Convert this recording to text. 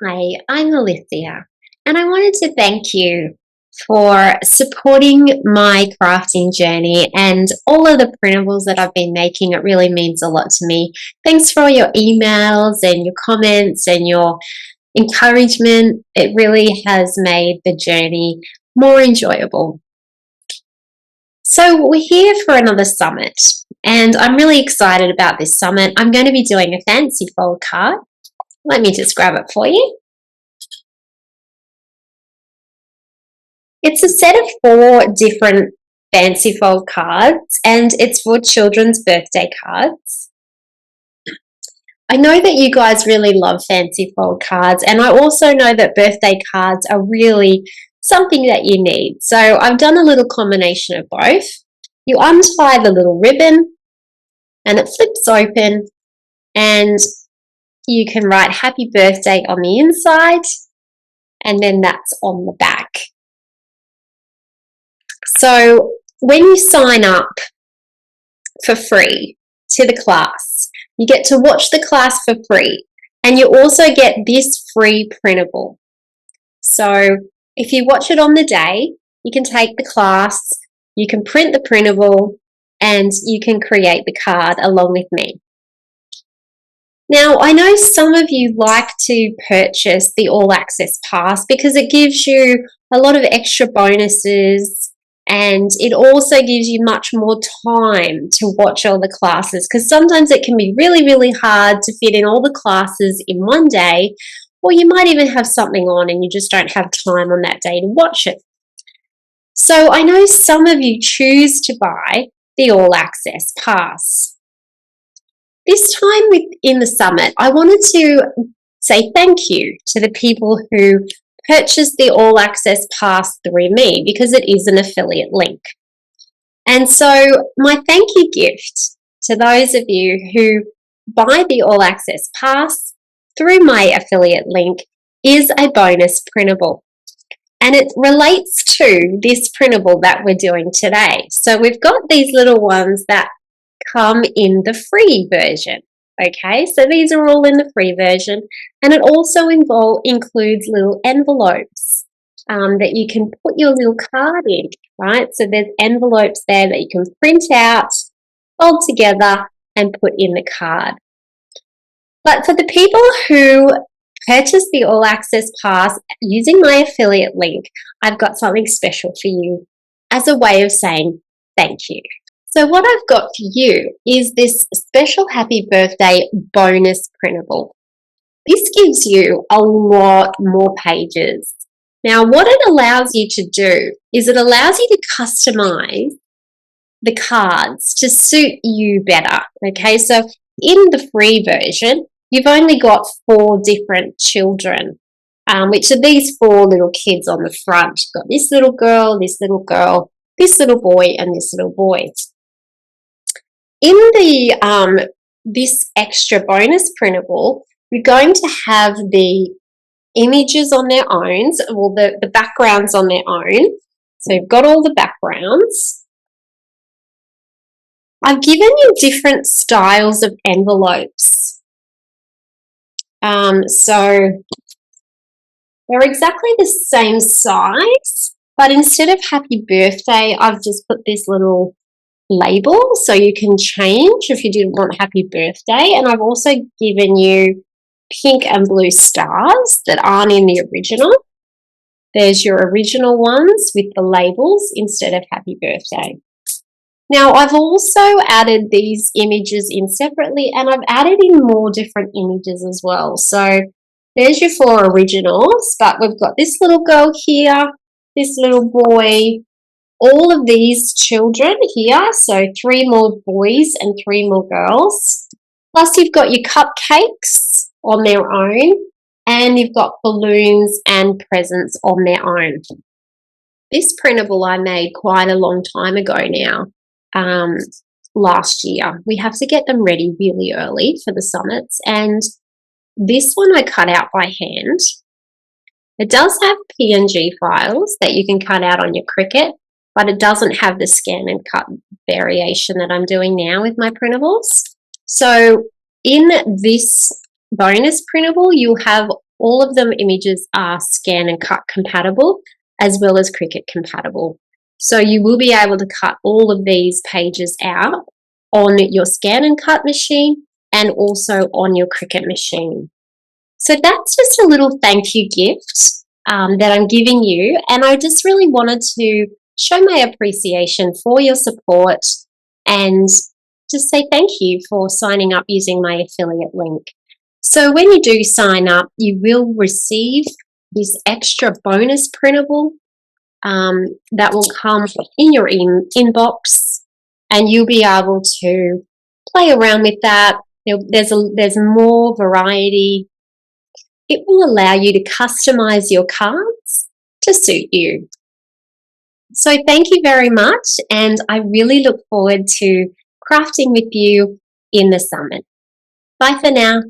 Hi, I'm Alicia, and I wanted to thank you for supporting my crafting journey and all of the printables that I've been making. It really means a lot to me. Thanks for all your emails and your comments and your encouragement. It really has made the journey more enjoyable. So, we're here for another summit, and I'm really excited about this summit. I'm going to be doing a fancy fold card. Let me just grab it for you. It's a set of 4 different fancy fold cards, and it's for children's birthday cards. I know that you guys really love fancy fold cards, and I also know that birthday cards are really something that you need. So I've done a little combination of both. You untie the little ribbon and it flips open, and you can write happy birthday on the inside, and then that's on the back. So when you sign up for free to the class, you get to watch the class for free, and you also get this free printable. So if you watch it on the day, you can take the class, you can print the printable, and you can create the card along with me. Now, I know some of you like to purchase the All Access Pass because it gives you a lot of extra bonuses, and it also gives you much more time to watch all the classes, because sometimes it can be really, really hard to fit in all the classes in one day, or you might even have something on and you just don't have time on that day to watch it. So I know some of you choose to buy the All Access Pass. This time within the summit, I wanted to say thank you to the people who purchase the All Access Pass through me, because it is an affiliate link. And so my thank you gift to those of you who buy the All Access Pass through my affiliate link is a bonus printable. And it relates to this printable that we're doing today. So we've got these little ones that come in the free version. Okay, so these are all in the free version, and it also includes little envelopes that you can put your little card in, right? So there's envelopes there that you can print out, fold together, and put in the card. But for the people who purchase the All Access Pass using my affiliate link, I've got something special for you as a way of saying thank you. So what I've got for you is this special happy birthday bonus printable. This gives you a lot more pages. Now, what it allows you to do is it allows you to customize the cards to suit you better. Okay, so in the free version, you've only got 4 different children, which are these 4 little kids on the front. You've got this little girl, this little girl, this little boy, and this little boy. In the this extra bonus printable, you're going to have the images on their own, well, the backgrounds on their own. So you've got all the backgrounds. I've given you different styles of envelopes. So they're exactly the same size, but instead of happy birthday, I've just put this little label so you can change if you didn't want happy birthday. And I've also given you pink and blue stars that aren't in the original. There's your original ones with the labels instead of happy birthday. Now, I've also added these images in separately, and I've added in more different images as well. So there's your 4 originals, but we've got this little girl here, this little boy, all of these children here, so 3 more boys and 3 more girls. Plus you've got your cupcakes on their own, and you've got balloons and presents on their own. This printable I made quite a long time ago now, last year. We have to get them ready really early for the summits, and this one I cut out by hand. It does have PNG files that you can cut out on your Cricut, but it doesn't have the scan and cut variation that I'm doing now with my printables. So in this bonus printable, you'll have All of them images are scan and cut compatible as well as Cricut compatible. So you will be able to cut all of these pages out on your scan and cut machine and also on your Cricut machine. So that's just a little thank you gift that I'm giving you, and I just really wanted to show my appreciation for your support and just say thank you for signing up using my affiliate link. So when you do sign up, you will receive this extra bonus printable that will come in your inbox, and you'll be able to play around with that. There's more variety. It will allow you to customize your cards to suit you. So thank you very much, and I really look forward to crafting with you in the summit. Bye for now.